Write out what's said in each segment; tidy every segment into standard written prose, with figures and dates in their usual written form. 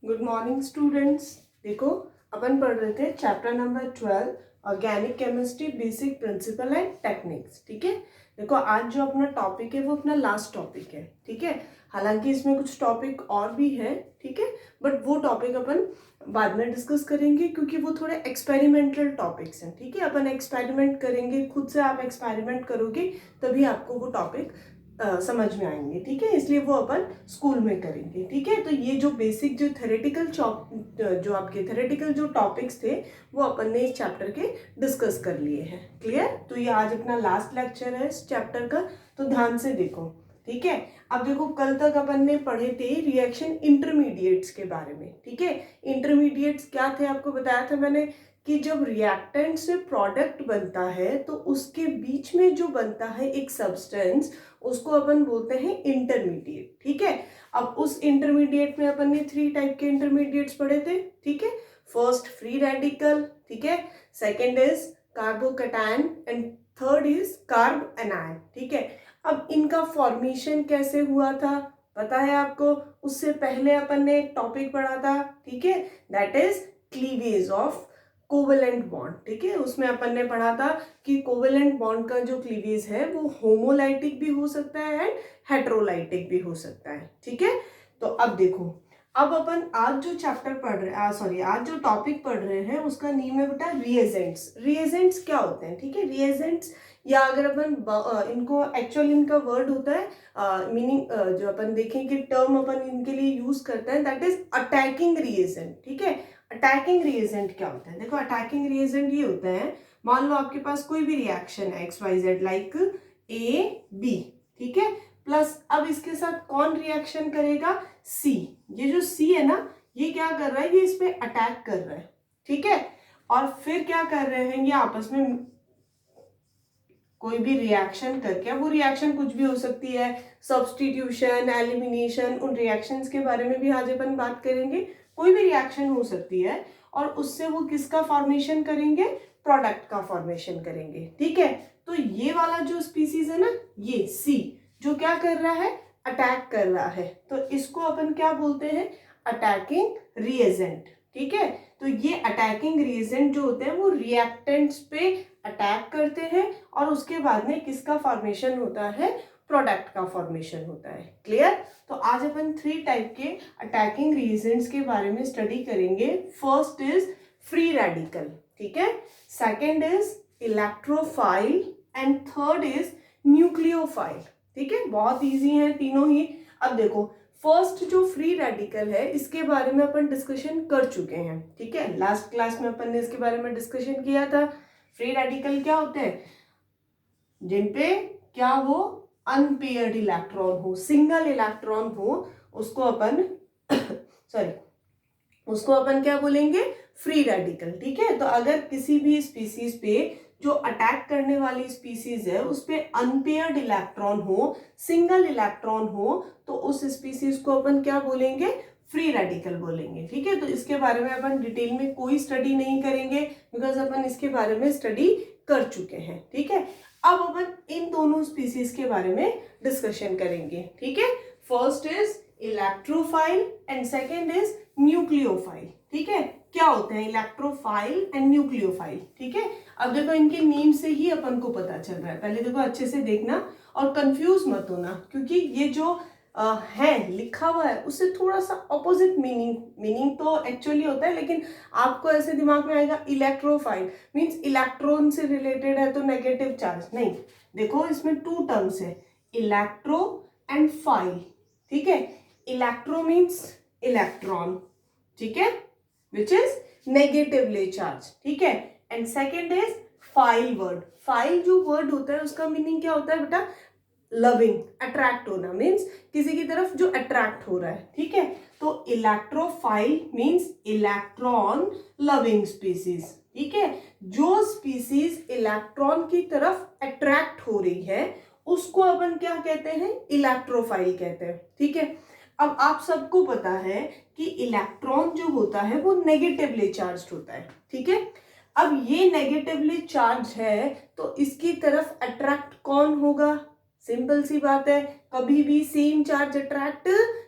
Good morning students. देखो, अपन पढ़ रहे थे chapter number 12 organic chemistry basic principle and techniques. ठीक है, देखो आज जो अपना टॉपिक है वो अपना लास्ट टॉपिक है। ठीक है, हालांकि इसमें कुछ टॉपिक और भी है, ठीक है, बट वो टॉपिक अपन बाद में डिस्कस करेंगे क्योंकि वो थोड़े एक्सपेरिमेंटल टॉपिक्स हैं। ठीक है, अपन एक्सपेरिमेंट करेंगे, खुद से आप एक्सपेरिमेंट करोगे तभी आपको वो टॉपिक समझ में आएंगे। ठीक है, इसलिए वो अपन स्कूल में करेंगे। ठीक है, तो ये जो बेसिक जो थेरेटिकल जो आपके थेरेटिकल जो टॉपिक्स थे वो अपन ने इस चैप्टर के डिस्कस कर लिए हैं। क्लियर? तो ये आज अपना लास्ट लेक्चर है इस चैप्टर का, तो ध्यान से देखो। ठीक है, अब देखो कल तक अपन ने पढ़े थे रिएक्शन इंटरमीडिएट्स के बारे में। ठीक है, इंटरमीडिएट्स क्या थे आपको बताया था मैंने कि जब रिएक्टेंट से प्रोडक्ट बनता है तो उसके बीच में जो बनता है एक सब्सटेंस, उसको अपन बोलते हैं इंटरमीडिएट। ठीक है, अब उस इंटरमीडिएट में अपन ने 3 टाइप के इंटरमीडिएट्स पढ़े थे। ठीक है, फर्स्ट फ्री रेडिकल, ठीक है, second is carbocation and third is carb anion. ठीक है, अब इनका फॉर्मेशन कैसे हुआ था पता है आपको? उससे पहले अपन ने एक टॉपिक पढ़ा था, ठीक है, that is cleavage of covalent bond. ठीक है, उसमें अपन ने पढ़ा था कि कोवेलेंट बॉन्ड का जो क्लीवेज है वो होमोलाइटिक भी हो सकता है एंड हेट्रोलाइटिक भी हो सकता है। ठीक है, तो अब देखो, अब अपन आज जो चैप्टर पढ़ रहे हैं, आज जो टॉपिक पढ़ रहे हैं उसका नेम है बेटा रिएजेंट्स। रिएजेंट्स क्या होते हैं? ठीक है, रिएजेंट्स या अगर अपन इनको एक्चुअल इनका वर्ड होता है मीनिंग जो अपन देखेंगे टर्म अपन इनके लिए यूज करते हैं दैट इज अटैकिंग रिएजेंट। ठीक है, अटैकिंग रिएजेंट क्या होता है? देखो अटैकिंग रिएजेंट ये होता है, मान लो आपके पास कोई भी रिएक्शन है XYZ लाइक AB, ठीक है, प्लस अब इसके साथ कौन रिएक्शन करेगा? C। ये जो C है ना, ये क्या कर रहा है? ये इस पे अटैक कर रहा है। ठीक है, और फिर क्या कर रहे हैं? ये आपस में कोई भी रिएक्शन करके, वो रिएक्शन कुछ भी हो सकती है, सब्स्टिट्यूशन, एलिमिनेशन, उन रिएक्शंस के बारे में भी आज अपन बात करेंगे। कोई भी रिएक्शन हो सकती है और उससे वो किसका फॉर्मेशन करेंगे? प्रोडक्ट का फॉर्मेशन करेंगे। ठीक है, तो ये वाला जो स्पीसीज है ना, ये सी जो क्या कर रहा है? अटैक कर रहा है, तो इसको अपन क्या बोलते हैं? Attacking reagent. ठीक है, तो ये अटैकिंग रिएजेंट जो होते हैं वो रिएक्टेंट्स पे अटैक करते हैं और उसके बाद में किसका फॉर्मेशन होता है? प्रोडक्ट का फॉर्मेशन होता है। क्लियर? तो आज अपन 3 टाइप के अटैकिंग रिएजेंट्स के बारे में स्टडी करेंगे। फर्स्ट इज फ्री रेडिकल, ठीक है, second is electrophile and third is nucleophile. ठीक है, बहुत इजी है तीनों ही। अब देखो, फर्स्ट जो फ्री रेडिकल है इसके बारे में अपन डिस्कशन कर चुके हैं। ठीक है, लास्ट क्लास में अपन ने इसके बारे में डिस्कशन किया था। फ्री रेडिकल क्या होते हैं? जिनपे क्या हो? अनपेयर्ड इलेक्ट्रॉन हो, सिंगल इलेक्ट्रॉन हो, उसको अपन सॉरी उसको अपन क्या बोलेंगे? Free radical. ठीक है, तो अगर किसी भी स्पीसीज पे जो अटैक करने वाली स्पीसीज है उस पे अनपेयर्ड इलेक्ट्रॉन हो, सिंगल इलेक्ट्रॉन हो, तो उस स्पीसीज को अपन क्या बोलेंगे? फ्री रेडिकल बोलेंगे। ठीक है, तो इसके बारे में अपन डिटेल में कोई स्टडी नहीं करेंगे बिकॉज अपन इसके बारे में स्टडी कर चुके हैं। ठीक है, अब अपन इन दोनों स्पीसीज के बारे में डिस्कशन करेंगे। ठीक है, first is electrophile and second is nucleophile. ठीक है, क्या होते हैं इलेक्ट्रोफाइल एंड न्यूक्लियोफाइल? ठीक है, अब देखो इनके नेम से ही अपन को पता चल रहा है। पहले देखो अच्छे से देखना और कंफ्यूज मत होना, क्योंकि ये जो है लिखा हुआ है उससे थोड़ा सा ऑपोजिट मीनिंग तो एक्चुअली होता है, लेकिन आपको ऐसे दिमाग में आएगा इलेक्ट्रोफाइल मींस इलेक्ट्रॉन से रिलेटेड है तो नेगेटिव चार्ज नहीं। देखो इसमें 2 टर्म्स है, इलेक्ट्रो एंड फाइल। ठीक है, इलेक्ट्रो मींस इलेक्ट्रॉन, ठीक है, विच इज नेगेटिवली चार्ज। ठीक है, and second is file word. File जो वर्ड होता है उसका मीनिंग क्या होता है बेटा? लविंग, अट्रैक्ट होना, मीन्स किसी की तरफ जो अट्रैक्ट हो रहा है। ठीक है, तो electrophile means electron loving species. ठीक है, जो स्पीसीज इलेक्ट्रॉन की तरफ अट्रैक्ट हो रही है उसको अपन क्या कहते हैं? इलेक्ट्रोफाइल कहते हैं। ठीक है, अब आप सबको पता है कि इलेक्ट्रॉन जो होता है वो नेगेटिवली चार्ज होता है। ठीक है, अब ये नेगेटिवली चार्ज है तो इसकी तरफ अट्रैक्ट कौन होगा? सिंपल सी बात है, कभी भी सेम चार्ज अट्रैक्ट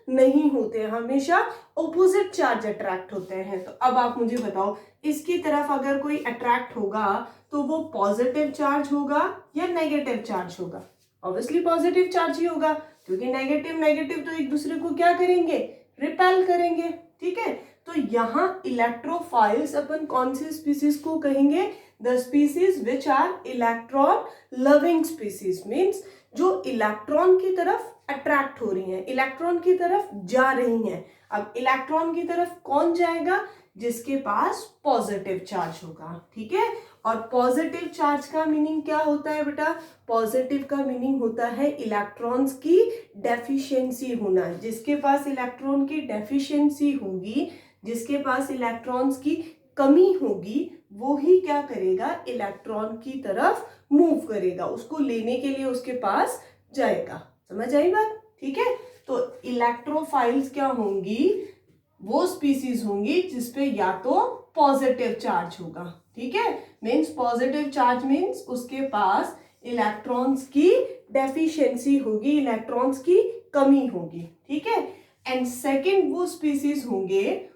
नहीं होते हैं, हमेशा ऑपोजिट चार्ज अट्रैक्ट होते हैं। तो अब आप मुझे बताओ, इसकी तरफ अगर कोई अट्रैक्ट होगा तो वो पॉजिटिव चार्ज होगा या नेगेटिव चार्ज होगा? ऑब्वियसली पॉजिटिव चार्ज ही होगा, क्योंकि नेगेटिव नेगेटिव तो एक दूसरे को क्या करेंगे, रिपेल करेंगे। ठीक है, तो यहाँ इलेक्ट्रोफाइल्स अपन कौन सी स्पीसीज को कहेंगे? The species which are electron loving species, means जो इलेक्ट्रॉन की तरफ अट्रैक्ट हो रही हैं, इलेक्ट्रॉन की तरफ जा रही हैं। अब इलेक्ट्रॉन की तरफ कौन जाएगा? जिसके पास पॉजिटिव चार्ज होगा। ठीक है, और पॉजिटिव चार्ज का मीनिंग क्या होता है बेटा? पॉजिटिव का मीनिंग होता है इलेक्ट्रॉन्स की डेफिशिएंसी होना। जिसके पास इलेक्ट्रॉन की डेफिशिएंसी होगी, जिसके पास इलेक्ट्रॉन्स की कमी होगी, वो ही क्या करेगा? इलेक्ट्रॉन की तरफ मूव करेगा, उसको लेने के लिए उसके पास जाएगा। समझ आई बात? ठीक है, तो इलेक्ट्रोफाइल्स क्या होंगी? वो स्पीसीज होंगी जिसपे या तो पॉजिटिव चार्ज होगा। ठीक है, मीन्स पॉजिटिव चार्ज मीन्स उसके पास इलेक्ट्रॉन्स की डेफिशिएंसी होगी, इलेक्ट्रॉन्स की कमी होगी। ठीक है, एंड सेकंड वो स्पीसीज होंगे,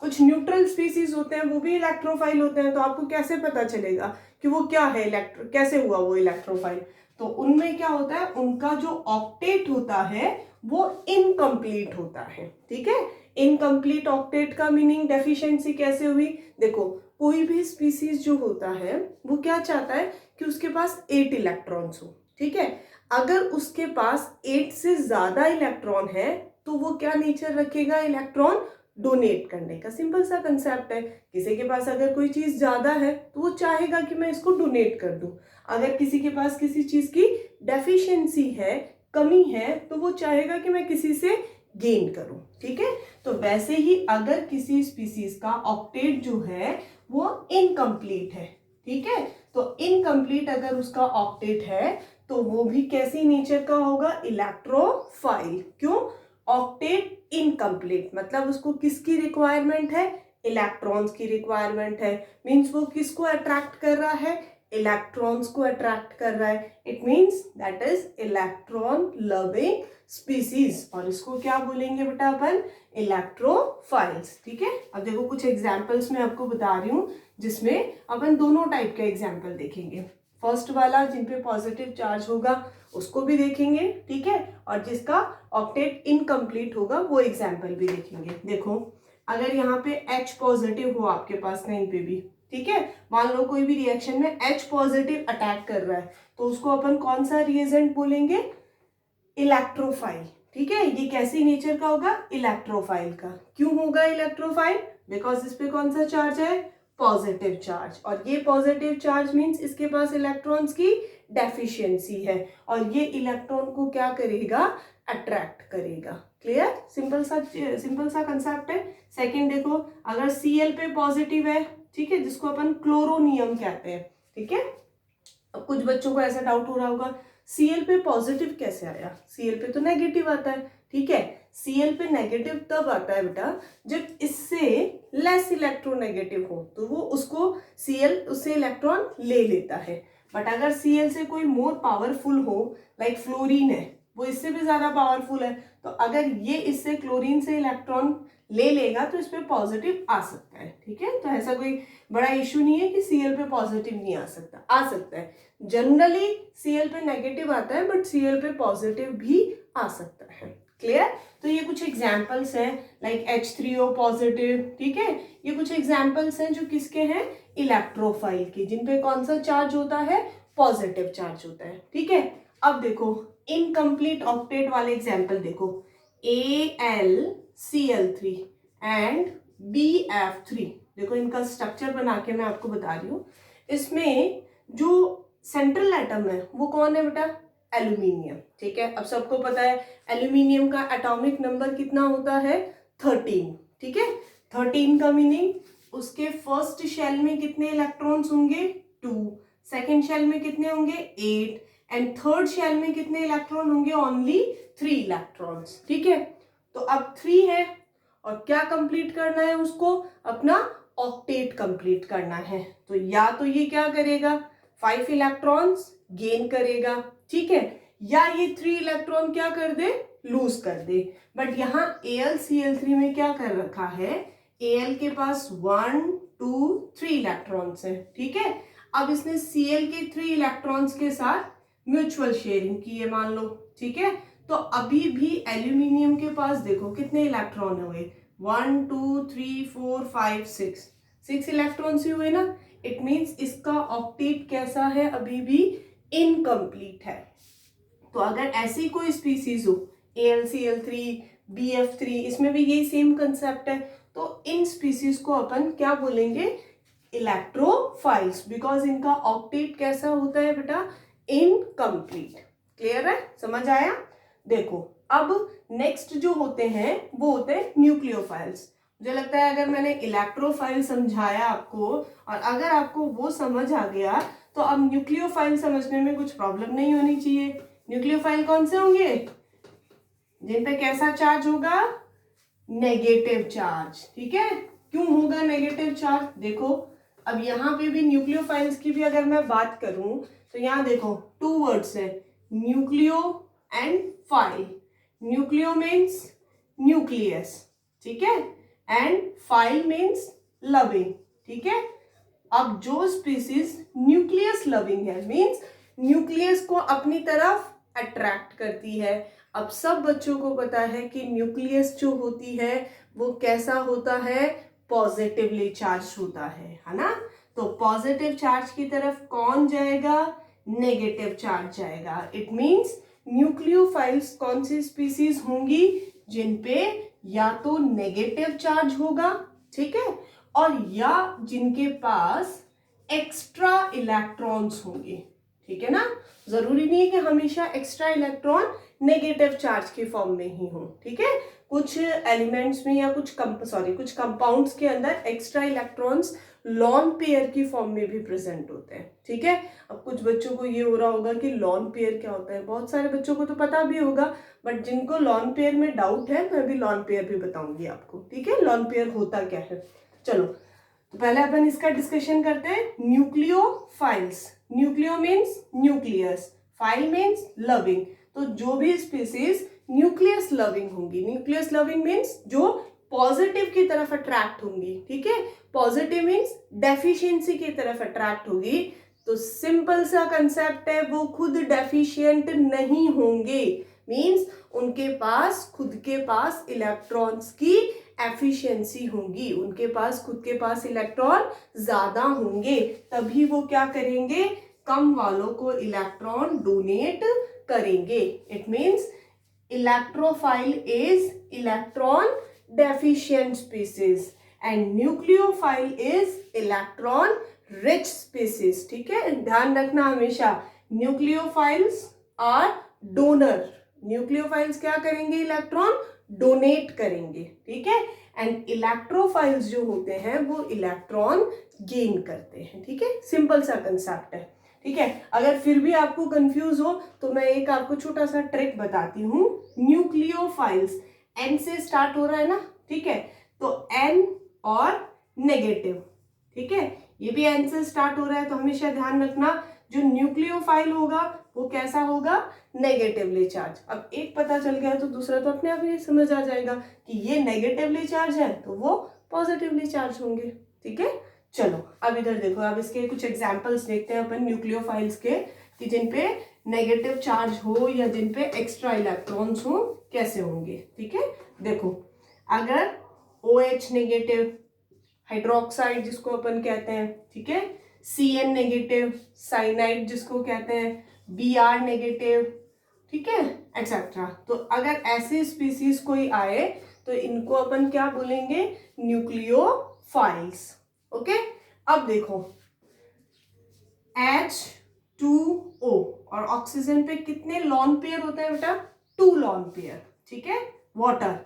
कुछ न्यूट्रल स्पीसीज होते हैं, वो भी इलेक्ट्रोफाइल होते हैं। तो आपको कैसे पता चलेगा कि वो क्या है, कैसे हुआ वो इलेक्ट्रोफाइल? तो उनमें क्या होता है, उनका जो ऑक्टेट होता है वो इनकम्प्लीट होता है। ठीक है, इनकम्प्लीट ऑक्टेट का मीनिंग डेफिशिएंसी कैसे हुई? देखो, कोई भी स्पीसीज जो होता है वो क्या चाहता है कि उसके पास 8 इलेक्ट्रॉन्स हो। ठीक है, अगर उसके पास 8 से ज्यादा इलेक्ट्रॉन है तो वो क्या नेचर रखेगा? इलेक्ट्रॉन डोनेट करने का। सिंपल सा कंसेप्ट है। किसी के पास अगर कोई चीज ज्यादा है तो वो चाहेगा कि मैं इसको डोनेट कर दूं। अगर किसी के पास किसी चीज की डेफिशिएंसी है, कमी है, तो वो चाहेगा कि मैं किसी से गेन करूं। ठीक है, तो वैसे ही अगर किसी स्पीसीज का ऑक्टेट जो है वो इनकम्प्लीट है, ठीक है, तो इनकम्प्लीट अगर उसका ऑक्टेट है तो वो भी कैसी नेचर का होगा? इलेक्ट्रोफाइल। क्यों? ऑक्टेट इनकम्प्लीट मतलब उसको किसकी रिक्वायरमेंट है? इलेक्ट्रॉन्स की रिक्वायरमेंट है। मीन्स वो किसको अट्रैक्ट कर रहा है? इलेक्ट्रॉन्स को अट्रैक्ट कर रहा है। It means that is electron loving species, और इसको क्या बोलेंगे बेटा अपन? इलेक्ट्रोफाइल्स। ठीक है, अब देखो कुछ एग्जांपल्स मैं आपको बता रही हूँ जिसमें अपन दोनों टाइप के एग्जांपल देखेंगे। फर्स्ट वाला जिनपे पॉजिटिव चार्ज होगा उसको भी देखेंगे, ठीक है, और जिसका ऑक्टेट इनकम्प्लीट होगा वो एग्जाम्पल भी देखेंगे। देखो, अगर यहाँ पे H पॉजिटिव हो आपके पास कहीं पे भी, ठीक है, मान लो कोई भी रिएक्शन में H पॉजिटिव अटैक कर रहा है, तो उसको अपन कौन सा रिएजेंट बोलेंगे? इलेक्ट्रोफाइल। ठीक है, ये कैसी नेचर का होगा? इलेक्ट्रोफाइल का। क्यों होगा इलेक्ट्रोफाइल? बिकॉज इस पे कौन सा चार्ज है? पॉजिटिव चार्ज, और ये पॉजिटिव चार्ज मीन्स इसके पास इलेक्ट्रॉन्स की डेफिशिएंसी है, और ये इलेक्ट्रॉन को क्या करेगा? अट्रैक्ट करेगा। क्लियर? सिंपल सा कंसेप्ट है। सेकंड देखो, अगर Cl पे पॉजिटिव है, ठीक है, जिसको अपन क्लोरोनियम कहते हैं, ठीक है, अब कुछ बच्चों को ऐसा डाउट हो रहा होगा Cl पे पॉजिटिव कैसे आया? Cl पे तो नेगेटिव आता है। ठीक है, Cl पे नेगेटिव तब आता है बेटा जब इससे लेस इलेक्ट्रोनेगेटिव हो, तो वो उसको Cl उससे इलेक्ट्रॉन ले लेता है। बट अगर Cl से कोई मोर पावरफुल हो, लाइक फ्लोरीन है, वो इससे भी ज्यादा पावरफुल है, तो अगर ये इससे क्लोरीन से इलेक्ट्रॉन ले लेगा तो इस पे पॉजिटिव आ सकता है। ठीक है, तो ऐसा कोई बड़ा इश्यू नहीं है कि Cl पे पॉजिटिव नहीं आ सकता, आ सकता है। जनरली Cl पे नेगेटिव आता है, बट Cl पे पॉजिटिव भी आ सकता है। क्लियर? तो ये कुछ एग्जाम्पल्स हैं, लाइक H3O पॉजिटिव। ठीक है, ये कुछ एग्जाम्पल्स हैं जो किसके हैं? इलेक्ट्रोफाइल के, जिनपे कौन सा चार्ज होता है? पॉजिटिव चार्ज होता है। ठीक है, अब देखो इनकम्प्लीट ऑक्टेट वाले एग्जाम्पल देखो, AlCl3 एंड BF3। देखो इनका स्ट्रक्चर बना के मैं आपको बता रही हूँ। इसमें जो सेंट्रल एटम है वो कौन है बेटा? एल्यूमिनियम। ठीक है, अब सबको पता है एल्यूमिनियम का एटॉमिक नंबर कितना होता है? 13। ठीक है, 13 का मीनिंग उसके फर्स्ट शेल में कितने इलेक्ट्रॉन्स होंगे? 2, सेकेंड शेल में कितने होंगे? 8, एंड थर्ड शेल में कितने इलेक्ट्रॉन होंगे? Only 3 electrons. ठीक है, तो अब 3 है और क्या कंप्लीट करना है उसको? अपना ऑक्टेट कंप्लीट करना है। तो या तो ये क्या करेगा? 5 इलेक्ट्रॉन्स गेन करेगा, ठीक है, या ये 3 इलेक्ट्रॉन क्या कर दे? लूज कर दे। बट यहाँ AlCl3 में क्या कर रखा है, Al के पास 1 2 3 इलेक्ट्रॉन्स है, ठीक है। अब इसने Cl के 3 इलेक्ट्रॉन्स के साथ म्यूचुअल शेयरिंग की है मान लो, ठीक है। तो अभी भी एल्यूमिनियम के पास देखो कितने इलेक्ट्रॉन हुए, 1 2 3 4 5 6 इलेक्ट्रॉन्स ही हुए ना। इट मीन्स इसका ऑक्टेट कैसा है, अभी भी इनकम्प्लीट है। तो अगर ऐसी कोई स्पीसीज हो AlCl3 BF3, इसमें भी यही सेम कंसेप्ट है, तो इन स्पीसीज को अपन क्या बोलेंगे, इलेक्ट्रोफाइल्स, बिकॉज इनका ऑक्टेट कैसा होता है बेटा, इनकम्प्लीट। क्लियर है, समझ आया। देखो अब नेक्स्ट जो होते हैं वो होते हैं न्यूक्लियोफाइल्स। मुझे लगता है अगर मैंने इलेक्ट्रोफाइल समझाया आपको और अगर आपको वो समझ आ गया तो अब न्यूक्लियोफाइल समझने में कुछ प्रॉब्लम नहीं होनी चाहिए। न्यूक्लियोफाइल कौन से होंगे, जिन पे कैसा चार्ज होगा, नेगेटिव चार्ज, ठीक है। क्यों होगा नेगेटिव चार्ज, देखो अब यहाँ पे भी न्यूक्लियोफाइल्स की भी अगर मैं बात करूं तो यहाँ देखो 2 वर्ड्स है, nucleo and file. Nucleo means nucleus, ठीक है, एंड फाइल मीन्स लविंग, ठीक है। अब जो स्पीसीज न्यूक्लियस लविंग है मीन्स न्यूक्लियस को अपनी तरफ अट्रैक्ट करती है। अब सब बच्चों को पता है कि न्यूक्लियस जो होती है वो कैसा होता है, पॉजिटिवली चार्ज होता है ना। तो पॉजिटिव चार्ज की तरफ कौन जाएगा, नेगेटिव चार्ज जाएगा। इट मीन्स न्यूक्लियोफाइल्स कौन सी स्पीसीज होंगी, जिन पे या तो नेगेटिव चार्ज होगा, ठीक है, और या जिनके पास एक्स्ट्रा इलेक्ट्रॉन्स होंगे, ठीक है ना। जरूरी नहीं है कि हमेशा एक्स्ट्रा इलेक्ट्रॉन नेगेटिव चार्ज के फॉर्म में ही हो, ठीक है। कुछ एलिमेंट्स में या कुछ कंपाउंड्स के अंदर एक्स्ट्रा इलेक्ट्रॉन्स लॉन पेयर की फॉर्म में भी प्रेजेंट होते हैं, ठीक है। अब कुछ बच्चों को ये हो रहा होगा कि लॉन पेयर क्या होता है, बहुत सारे बच्चों को तो पता भी होगा, बट जिनको लॉन पेयर में डाउट है मैं अभी लॉन पेयर भी बताऊंगी आपको, ठीक है। लॉन पेयर होता क्या है, चलो तो पहले अपन इसका डिस्कशन करते हैं। Nucleophiles, nucleo means nucleus, file means loving. तो जो भी स्पीसीज न्यूक्लियस लविंग होंगी, न्यूक्लियस लविंग मीन्स जो पॉजिटिव की तरफ अट्रैक्ट होंगी, ठीक है। पॉजिटिव मीन्स डेफिशिएंसी की तरफ अट्रैक्ट होगी। तो सिंपल सा कंसेप्ट है, वो खुद डेफिशिएंट नहीं होंगे, मीन्स उनके पास खुद के पास इलेक्ट्रॉन्स की एफिशिएंसी होगी, उनके पास खुद के पास इलेक्ट्रॉन ज्यादा होंगे, तभी वो क्या करेंगे, कम वालों को इलेक्ट्रॉन डोनेट करेंगे। It means electrophile is electron deficient species and nucleophile is electron rich species, ठीक है। ध्यान रखना हमेशा, न्यूक्लियोफाइल्स आर डोनर, न्यूक्लियोफाइल्स क्या करेंगे, इलेक्ट्रॉन डोनेट करेंगे, ठीक है। एंड इलेक्ट्रोफाइल्स जो होते हैं वो इलेक्ट्रॉन गेन करते हैं, ठीक है। सिंपल सा कंसेप्ट है, ठीक है। अगर फिर भी आपको कंफ्यूज हो तो मैं एक आपको छोटा सा ट्रिक बताती हूँ। न्यूक्लियोफाइल्स एन से स्टार्ट हो रहा है ना, ठीक है, तो एन और नेगेटिव, ठीक है, ये भी एन से स्टार्ट हो रहा है, तो हमेशा ध्यान रखना जो न्यूक्लियोफाइल होगा वो कैसा होगा, नेगेटिवली चार्ज। अब एक पता चल गया तो दूसरा तो अपने आप ही समझ आ जाएगा कि ये नेगेटिवली चार्ज है तो वो पॉजिटिवली चार्ज होंगे, ठीक है। चलो अब इधर देखो, अब इसके कुछ एग्जांपल्स देखते हैं अपन न्यूक्लियोफाइल्स के, कि जिन पे नेगेटिव चार्ज हो या जिन पे एक्स्ट्रा इलेक्ट्रॉन्स हो कैसे होंगे, ठीक है। देखो अगर OH नेगेटिव, हाइड्रोक्साइड जिसको अपन कहते हैं, ठीक है, Cn नेगेटिव, साइनाइड जिसको कहते हैं, Br नेगेटिव, ठीक है, एक्सेट्रा। तो अगर ऐसे स्पीसीज कोई आए तो इनको अपन क्या बोलेंगे, न्यूक्लियोफाइल्स, ओके। अब देखो H2O और ऑक्सीजन पे कितने लॉन पेयर होते हैं बेटा, 2 लॉन पेयर, ठीक है। Water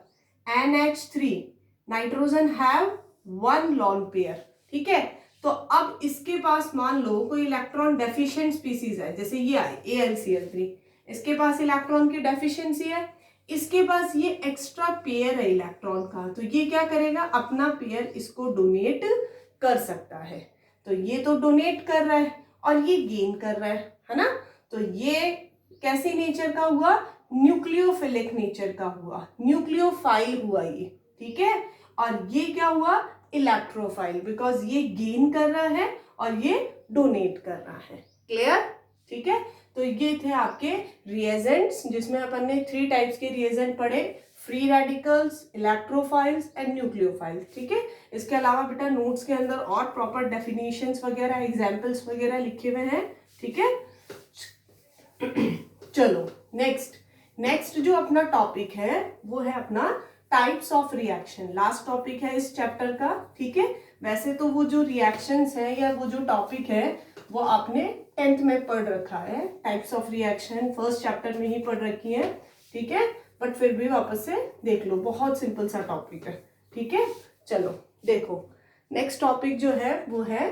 NH3, nitrogen have 1 lone pair, ठीक है। तो अब इसके पास मान लो कोई इलेक्ट्रॉन डेफिशिएंट स्पीसीज है, जैसे ये आई AlCl3, इसके पास इलेक्ट्रॉन की डेफिशिएंसी है, इसके पास ये एक्स्ट्रा पेयर है इलेक्ट्रॉन का, तो ये क्या करेगा, अपना पेयर इसको डोनेट कर सकता है। तो ये तो डोनेट कर रहा है और ये गेन कर रहा है ना। तो ये कैसी नेचर का हुआ, न्यूक्लियोफिलिक नेचर का हुआ, न्यूक्लियोफाइल हुआ ये, ठीक है। और ये क्या हुआ, इलेक्ट्रोफाइल, बिकॉज ये गेन कर रहा है और ये डोनेट कर रहा है। क्लियर, ठीक है। तो ये थे आपके रिएजेंट्स, जिसमें अपन ने 3 टाइप्स के रिएजेंट पढ़े, free radicals, electrophiles and nucleophiles, ठीक है। इसके अलावा बेटा नोट्स के अंदर और प्रॉपर डेफिनेशंस वगैरह, एग्जांपल्स वगैरह लिखे हुए हैं, ठीक है। चलो नेक्स्ट जो अपना टॉपिक है वो है अपना types of reaction. Last topic है इस चैप्टर का, ठीक है। वैसे तो वो जो रिएक्शंस है या वो जो टॉपिक है वो आपने 10th में पढ़ रखा है, types of reaction first chapter में ही पढ़ रखी है, ठीक है। बट फिर भी वापस से देख लो, बहुत सिंपल सा टॉपिक है, ठीक है। चलो देखो, नेक्स्ट टॉपिक जो है वो है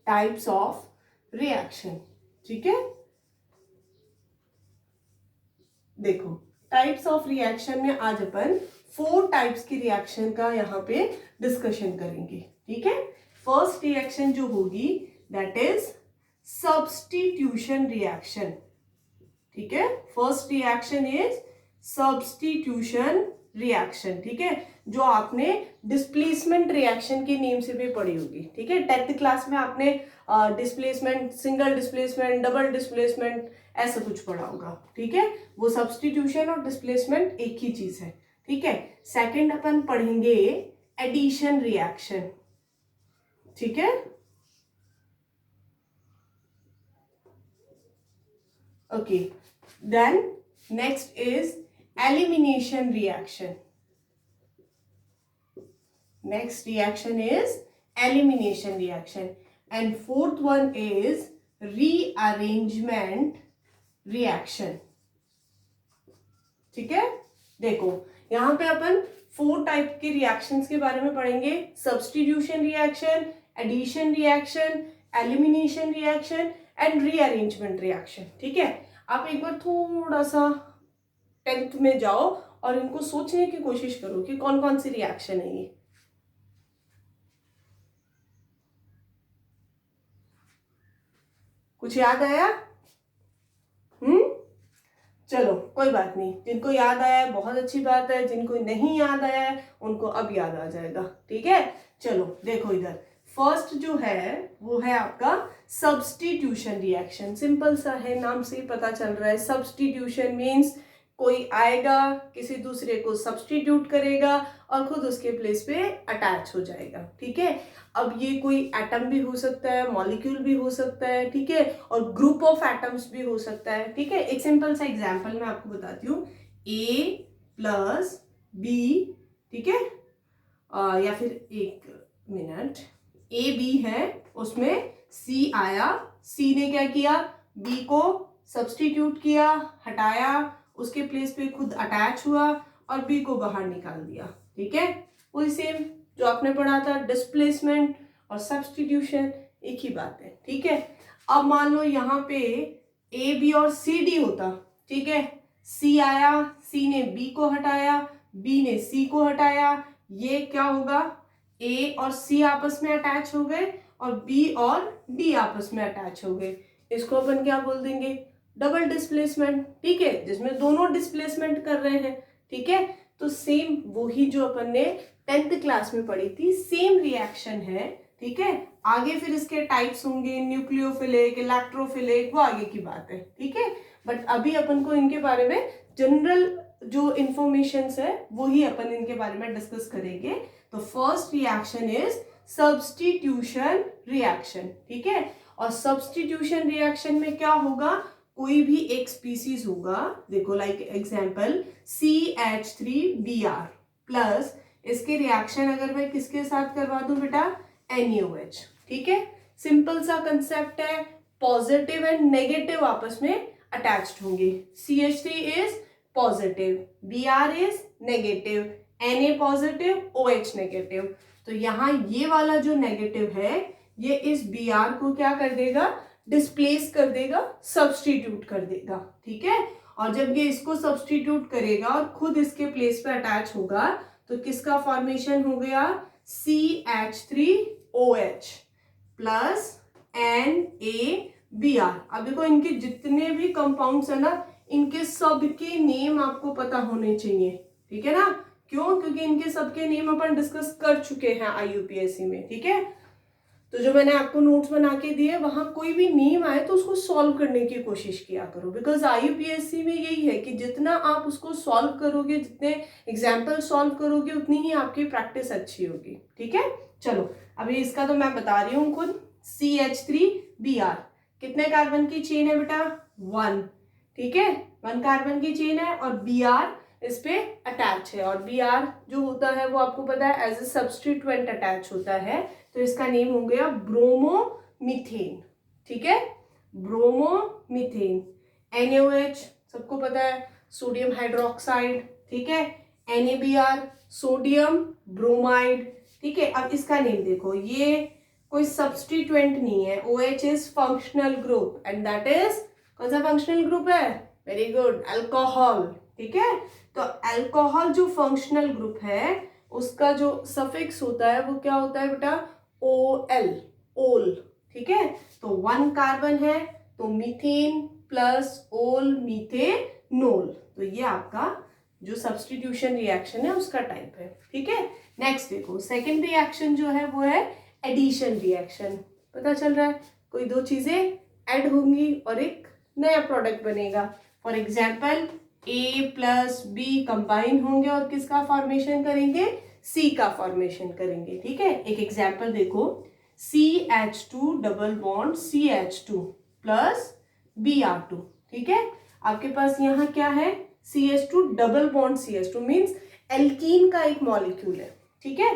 टाइप्स ऑफ रिएक्शन, ठीक है। देखो, टाइप्स ऑफ रिएक्शन में आज अपन 4 टाइप्स की रिएक्शन का यहाँ पे डिस्कशन करेंगे, ठीक है। फर्स्ट रिएक्शन जो होगी दैट इज सब्स्टिट्यूशन रिएक्शन, ठीक है। First reaction is substitution reaction, ठीक है, जो आपने डिस्प्लेसमेंट रिएक्शन के नेम से भी पढ़ी होगी, ठीक है। 10th क्लास में आपने displacement, single displacement, double displacement, ऐसा कुछ पढ़ा होगा, ठीक है। वो सब्स्टिट्यूशन और डिस्प्लेसमेंट एक ही चीज है, ठीक है। सेकंड अपन पढ़ेंगे एडिशन रिएक्शन, ठीक है। Okay, then next is elimination reaction. Next reaction is elimination reaction, and fourth one is rearrangement reaction, ठीक है। देखो, यहाँ पे अपन 4 टाइप के रिएक्शंस के बारे में पढ़ेंगे, substitution reaction, addition reaction, elimination reaction and rearrangement reaction, ठीक है। आप एक बार थोड़ा सा 10th में जाओ और इनको सोचने की कोशिश करो कि कौन कौन सी रिएक्शन है ये। कुछ याद आया? चलो कोई बात नहीं, जिनको याद आया है बहुत अच्छी बात है, जिनको नहीं याद आया है उनको अब याद आ जाएगा, ठीक है। चलो देखो, इधर फर्स्ट जो है वो है आपका सब्स्टिट्यूशन रिएक्शन। सिंपल सा है, नाम से ही पता चल रहा है। सब्स्टिट्यूशन मीन्स कोई आएगा, किसी दूसरे को सब्स्टिट्यूट करेगा और खुद उसके प्लेस पे अटैच हो जाएगा, ठीक है। अब ये कोई एटम भी हो सकता है, मॉलिक्यूल भी हो सकता है, ठीक है, और ग्रुप ऑफ एटम्स भी हो सकता है, ठीक है। एक सिंपल सा एग्जांपल मैं आपको बताती हूँ, A प्लस B, ठीक है, या फिर एक मिनट, A B है, उसमें C आया, C ने क्या किया, B को सब्स्टिट्यूट किया, हटाया, उसके प्लेस पे खुद अटैच हुआ और B को बाहर निकाल दिया, ठीक है। वही सेम जो आपने पढ़ा था, डिस्प्लेसमेंट और सब्स्टिट्यूशन एक ही बात है, ठीक है। अब मान लो यहाँ पे A B और C D होता, ठीक है। C आया, C ने B को हटाया, B ने C को हटाया, ये क्या होगा, A और C आपस में अटैच हो गए और B और D आपस में अटैच हो गए। इसको अपन क्या बोल देंगे, डबल डिस्प्लेसमेंट, ठीक है, जिसमें दोनों डिस्प्लेसमेंट कर रहे हैं, ठीक है। तो सेम वही जो अपन ने 10th क्लास में पढ़ी थी, सेम रिएक्शन है, ठीक है। आगे फिर इसके टाइप्स होंगे, न्यूक्लियोफिलिक, इलेक्ट्रोफिलिक, वो आगे की बात है, ठीक है। बट अभी अपन को इनके बारे में जनरल जो इंफॉर्मेशन है वही अपन इनके बारे में डिस्कस करेंगे। तो first reaction is substitution reaction, ठीक है। और सब्स्टिट्यूशन रिएक्शन में क्या होगा, कोई भी एक स्पीसीज होगा, देखो लाइक एग्जांपल CH3Br प्लस इसके रिएक्शन अगर मैं किसके साथ करवा दूं बेटा, NaOH, ठीक है। सिंपल सा कंसेप्ट है, पॉजिटिव एंड नेगेटिव आपस में अटैच्ड होंगे। CH3 is positive, Br is negative, Na positive, OH negative. तो यहाँ ये वाला जो नेगेटिव है ये इस Br को क्या कर देगा, डिस्प्लेस कर देगा, सब्स्टिट्यूट कर देगा, ठीक है। और जब ये इसको सब्स्टिट्यूट करेगा और खुद इसके प्लेस पे अटैच होगा तो किसका फॉर्मेशन हो गया, CH3OH प्लस NaBr। अब देखो इनके जितने भी कंपाउंड्स है ना, इनके सबके नेम आपको पता होने चाहिए, ठीक है ना। क्यों? क्योंकि इनके सबके नेम अपन डिस्कस कर चुके हैं IUPAC में, ठीक है। तो जो मैंने आपको नोट्स बना के दिए वहां कोई भी नेम आए तो उसको सॉल्व करने की कोशिश किया करो, बिकॉज IUPAC में यही है कि जितना आप उसको सॉल्व करोगे, जितने एग्जाम्पल सॉल्व करोगे, उतनी ही आपकी प्रैक्टिस अच्छी होगी, ठीक है। चलो अभी इसका तो मैं बता रही हूँ खुद। CH3Br कितने कार्बन की चेन है बेटा? 1, ठीक है, 1 कार्बन की चेन है और Br इस पे अटैच है, और Br जो होता है वो आपको पता है एज ए सब्स्टिट्यूएंट अटैच होता है, तो इसका नेम हो गया ब्रोमोमीथेन, ठीक है, ब्रोमोमीथेन। NaOH सबको पता है, सोडियम हाइड्रोक्साइड, ठीक है। NaBr सोडियम ब्रोमाइड, ठीक है। अब इसका नेम देखो, ये कोई सब्स्टिट्यूएंट नहीं है, OH is functional group and that is, कौन सा फंक्शनल ग्रुप है? वेरी गुड, अल्कोहल, ठीक है। तो अल्कोहल जो फंक्शनल ग्रुप है उसका जो सफिक्स होता है वो क्या होता है बेटा? OL, ओल, ठीक है। तो 1 कार्बन है तो मीथेन प्लस ओल मीथेनोल, तो ये आपका जो सब्स्टिट्यूशन रिएक्शन है उसका टाइप है, ठीक है। नेक्स्ट देखो, सेकेंड रिएक्शन जो है वो है एडिशन रिएक्शन। पता चल रहा है, कोई दो चीजें ऐड होंगी और एक नया प्रोडक्ट बनेगा। For example A plus B combine होंगे और किसका फॉर्मेशन करेंगे? C का फॉर्मेशन करेंगे, ठीक है। एक एग्जाम्पल देखो, CH2 double bond CH2 plus Br2, ठीक है। आपके पास यहाँ क्या है? CH2 double bond CH2 means alkene का एक मॉलिक्यूल है, ठीक है।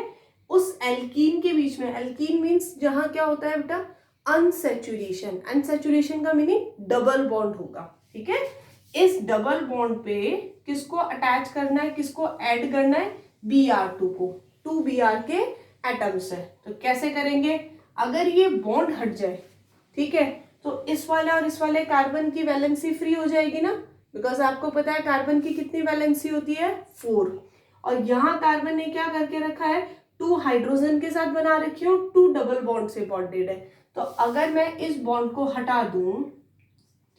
उस एल्कीन के बीच में, एल्कीन मीन्स जहां क्या होता है बेटा? अनसेचुरेशन। अनसेचुरेशन का मीनिंग डबल बॉन्ड होगा, ठीक है। इस डबल बॉन्ड पे किसको अटैच करना है, किसको ऐड करना है? Br2 को। 2 Br के एटम्स है, तो कैसे करेंगे? अगर ये बॉन्ड हट जाए, ठीक है, तो इस वाले और इस वाले कार्बन की वैलेंसी फ्री हो जाएगी ना, बिकॉज आपको पता है कार्बन की कितनी वैलेंसी होती है? 4, और यहाँ कार्बन ने क्या करके रखा है? 2 हाइड्रोजन के साथ बना रखी हो, 2 डबल बॉन्ड से बॉन्डेड है। तो अगर मैं इस बॉन्ड को हटा दूं,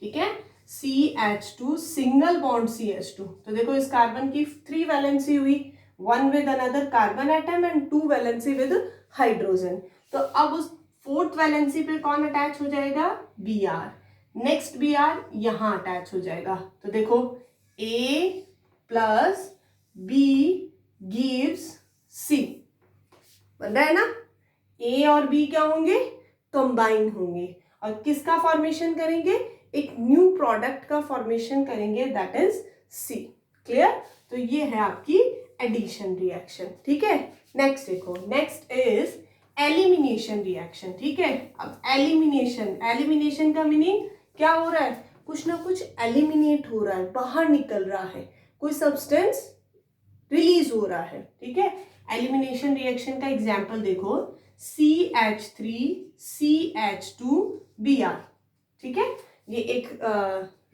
ठीक है, CH2 सिंगल बॉन्ड CH2, तो देखो इस कार्बन की 3 वैलेंसी हुई, 1 with another carbon atom and 2 valency with hydrogen. तो अब उस 4th वैलेंसी पे कौन अटैच हो जाएगा? Br। नेक्स्ट Br यहां अटैच हो जाएगा, तो देखो A plus B gives C, बन रहा है ना। A और B क्या होंगे? कंबाइन होंगे और किसका फॉर्मेशन करेंगे? एक न्यू प्रोडक्ट का फॉर्मेशन करेंगे, दैट इज C। क्लियर? तो ये है आपकी एडिशन रिएक्शन, ठीक है। नेक्स्ट देखो, नेक्स्ट इज एलिमिनेशन रिएक्शन, ठीक है। अब एलिमिनेशन का मीनिंग क्या हो रहा है? कुछ ना कुछ एलिमिनेट हो रहा है, बाहर निकल रहा है, कोई सब्सटेंस रिलीज हो रहा है, ठीक है। एलिमिनेशन रिएक्शन का एग्जाम्पल देखो, CH3 CH2 Br, ठीक है, ये एक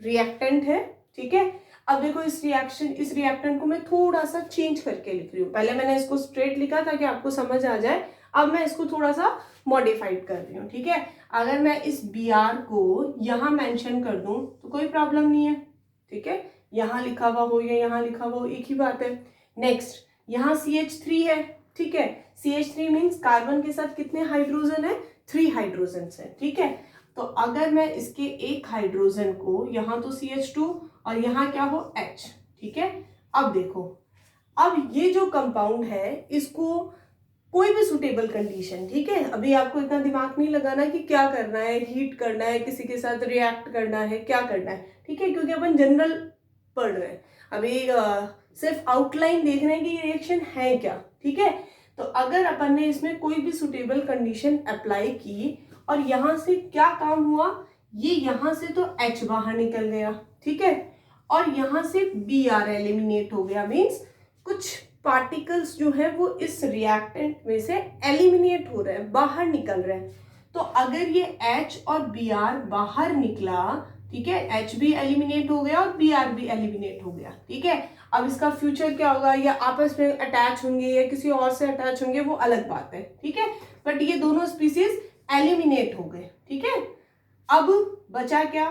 रिएक्टेंट है, ठीक है। अब देखो इस रिएक्टेंट को मैं थोड़ा सा चेंज करके लिख रही हूँ। पहले मैंने इसको स्ट्रेट लिखा ताकि आपको समझ आ जाए, अब मैं इसको थोड़ा सा मॉडिफाइड कर रही हूँ, ठीक है। अगर मैं इस Br को यहाँ मेंशन कर दूं तो कोई प्रॉब्लम नहीं है, ठीक है, यहाँ लिखा हुआ हो या यहाँ लिखा हुआ हो, एक ही बात है। नेक्स्ट यहाँ CH3 है, ठीक है, CH3 मीन्स कार्बन के साथ कितने हाइड्रोजन है? 3 हाइड्रोजन है, ठीक है। तो अगर मैं इसके एक हाइड्रोजन को, यहाँ तो CH2 और यहाँ क्या हो? H, ठीक है। अब देखो, अब ये जो कंपाउंड है इसको कोई भी सुटेबल कंडीशन, ठीक है, अभी आपको इतना दिमाग नहीं लगाना कि क्या करना है, हीट करना है, किसी के साथ रिएक्ट करना है, क्या करना है, ठीक है, क्योंकि अपन जनरल पढ़ रहे हैं अभी, सिर्फ आउटलाइन देख रहे हैं कि ये रिएक्शन है क्या, ठीक है। तो अगर अपन ने इसमें कोई भी सुटेबल कंडीशन अप्लाई की और यहाँ से क्या काम हुआ? ये यहाँ से तो H बाहर निकल गया, ठीक है, और यहाँ से Br एलिमिनेट हो गया, मीन्स कुछ पार्टिकल्स जो है वो इस रिएक्टेंट में से एलिमिनेट हो रहे हैं, बाहर निकल रहे हैं। तो अगर ये H और Br बाहर निकला, ठीक है, H भी एलिमिनेट हो गया और Br भी एलिमिनेट हो गया, ठीक है। अब इसका फ्यूचर क्या होगा? या आपस में अटैच होंगे या किसी और से अटैच होंगे, वो अलग बात है, ठीक है, बट ये दोनों स्पीसीज एलिमिनेट हो गए, ठीक है। अब बचा क्या?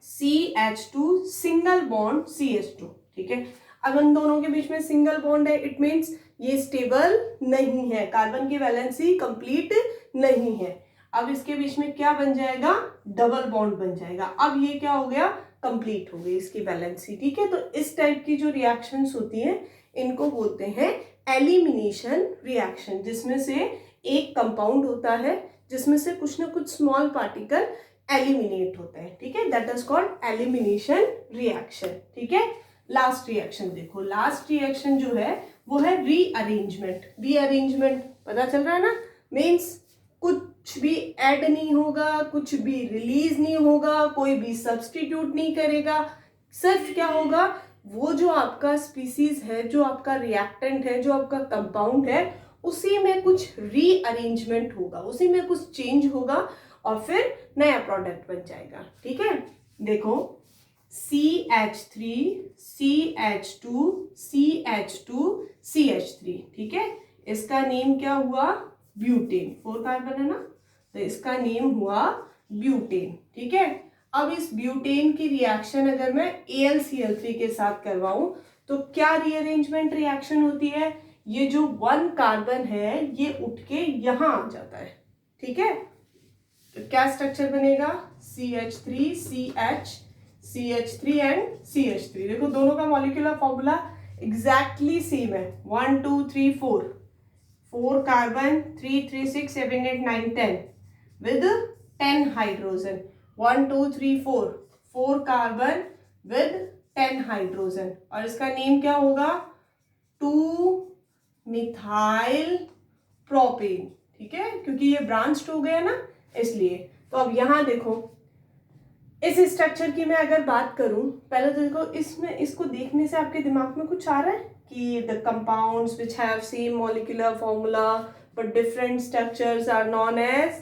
CH2 सिंगल बॉन्ड CH2, ठीक है। अब इन दोनों के बीच में सिंगल बॉन्ड है, इट मीन्स ये स्टेबल नहीं है, कार्बन की वैलेंसी कंप्लीट नहीं है। अब इसके बीच में क्या बन जाएगा, डबल बॉन्ड बन जाएगा। अब ये क्या हो गया, कंप्लीट हो गई इसकी वैलेंसी, ठीक है। तो इस टाइप की जो रिएक्शंस होती हैं इनको बोलते हैं एलिमिनेशन रिएक्शन, जिसमें से एक कंपाउंड होता है जिसमें से कुछ ना कुछ स्मॉल पार्टिकल एलिमिनेट होते हैं, ठीक है। That is called elimination reaction, ठीक है। लास्ट रिएक्शन देखो, लास्ट रिएक्शन जो है वो है रीअरेंजमेंट। रीअरेंजमेंट पता चल रहा है ना, मीन्स कुछ भी ऐड नहीं होगा, कुछ भी रिलीज नहीं होगा, कोई भी सब्स्टिट्यूट नहीं करेगा, सिर्फ क्या होगा, वो जो आपका स्पीसीज है, जो आपका रिएक्टेंट है, जो आपका कंपाउंड है, उसी में कुछ रीअरेंजमेंट होगा, उसी में कुछ चेंज होगा और फिर नया प्रोडक्ट बन जाएगा, ठीक है। देखो CH3 CH2 CH2 CH3, ठीक है। इसका नेम क्या हुआ, ब्यूटेन, 4 कार्बन है ना, तो इसका नेम हुआ ब्यूटेन, ठीक है। अब इस ब्यूटेन की रिएक्शन अगर मैं AlCl3 के साथ करवाऊं तो क्या रीअरेंजमेंट रिएक्शन होती है, ये जो 1 कार्बन है ये उठ के यहां आ जाता है, ठीक है। तो क्या स्ट्रक्चर बनेगा, CH3 CH CH3 and CH3। देखो दोनों का मॉलिक्यूलर फॉर्मूला एग्जैक्टली सेम है, 1 2 3 4 carbon, 3 3 6 7 8 9 10 with 10 hydrogen, 1 2 3 4 carbon with 10 hydrogen, और इसका नेम क्या होगा, 2 मिथाइल प्रोपेन, ठीक है, क्योंकि ये ब्रांच्ड हो गया ना इसलिए। तो अब यहां देखो इस स्ट्रक्चर की मैं अगर बात करूं, पहले तो देखो इसमें, इसको देखने से आपके दिमाग में कुछ आ रहा है कि the compounds which have same molecular formula but different structures are known as,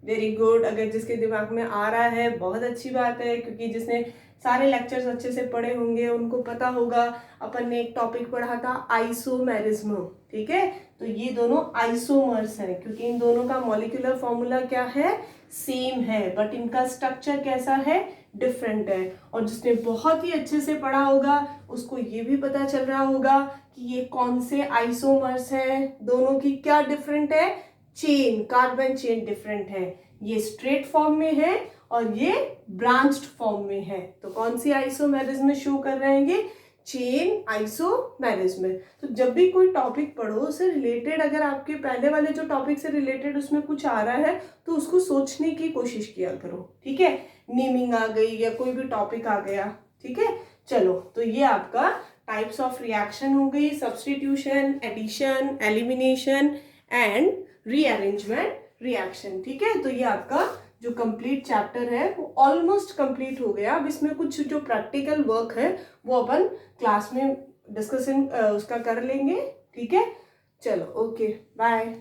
very good. अगर जिसके दिमाग में आ रहा है बहुत अच्छी बात है, क्योंकि जिसने सारे लेक्चर्स अच्छे से पढ़े होंगे उनको पता होगा, अपन ने एक टॉपिक पढ़ा था आइसोमेरिज्म, ठीक है। तो ये दोनों आइसोमर्स हैं क्योंकि इन दोनों का मॉलिक्यूलर फॉर्मूला क्या है, सेम है, बट इनका स्ट्रक्चर कैसा है, डिफरेंट है। और जिसने बहुत ही अच्छे से पढ़ा होगा उसको ये भी पता चल रहा होगा कि ये कौन से आइसोमर्स हैं, दोनों की क्या डिफरेंट है, चेन, कार्बन चेन डिफरेंट है, ये स्ट्रेट फॉर्म में है और ये ब्रांच्ड फॉर्म में है। तो कौन सी आइसोमेरिज्म में शो कर रहे हैं, ये चेन आइसोमेरिज्म। तो जब भी कोई टॉपिक पढ़ो उससे रिलेटेड, अगर आपके पहले वाले जो टॉपिक से रिलेटेड उसमें कुछ आ रहा है तो उसको सोचने की कोशिश किया करो, ठीक है। नेमिंग आ गई या कोई भी टॉपिक आ गया, ठीक है। चलो, तो ये आपका टाइप्स ऑफ रिएक्शन हो गई, substitution, addition, elimination and rearrangement reaction, ठीक है। तो ये आपका जो कंप्लीट चैप्टर है वो ऑलमोस्ट कंप्लीट हो गया। अब इसमें कुछ जो प्रैक्टिकल वर्क है वो अपन क्लास में डिस्कशन उसका कर लेंगे, ठीक है। चलो, ओके, बाय।